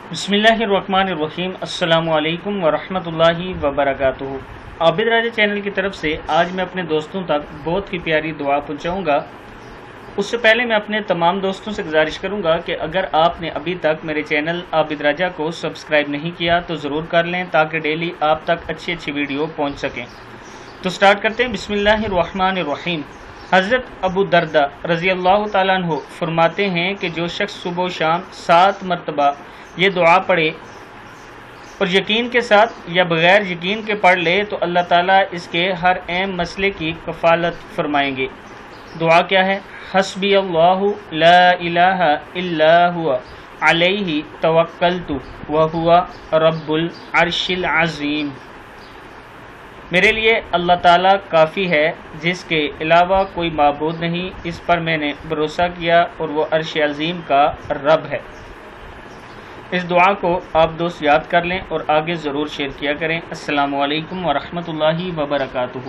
बिस्मिल्लाहिर्रहमानिर्रहीम। अस्सलामु अलैकुम वरहमतुल्लाहि वबरकातुहू। आबिद राजा चैनल की तरफ से आज मैं अपने दोस्तों तक बहुत ही प्यारी दुआ पहुंचाऊंगा। उससे पहले मैं अपने तमाम दोस्तों से गुजारिश करूंगा कि अगर आपने अभी तक मेरे चैनल आबिद राजा को सब्सक्राइब नहीं किया तो ज़रूर कर लें ताकि डेली आप तक अच्छी अच्छी वीडियो पहुँच सकें। तो स्टार्ट करते हैं। बिस्मिल्लाहिर्रहमानिर्रहीम। हज़रत अबू दर्दा रज़ी अल्लाह ताला अन्हु फरमाते हैं कि जो शख्स सुबह शाम 7 मरतबा ये दुआ पढ़े और यकीन के साथ या बग़ैर यकीन के पढ़ ले तो अल्लाह ताला इसके हर अहम मसले की कफ़ालत फरमाएंगे। दुआ क्या है? हस्बी अल्लाहु ला इलाहा इल्ला हुवा अलैहि तवक्कलतु व हुवा रब्बुल अर्शिल अज़ीम। मेरे लिए अल्लाह ताला काफ़ी है, जिसके अलावा कोई माबूद नहीं, इस पर मैंने भरोसा किया और वो अर्श अज़ीम का रब है। इस दुआ को आप दोस्त याद कर लें और आगे ज़रूर शेयर किया करें। अस्सलामु अलैकुम वरहमतुल्लाहि वबरकातुहू।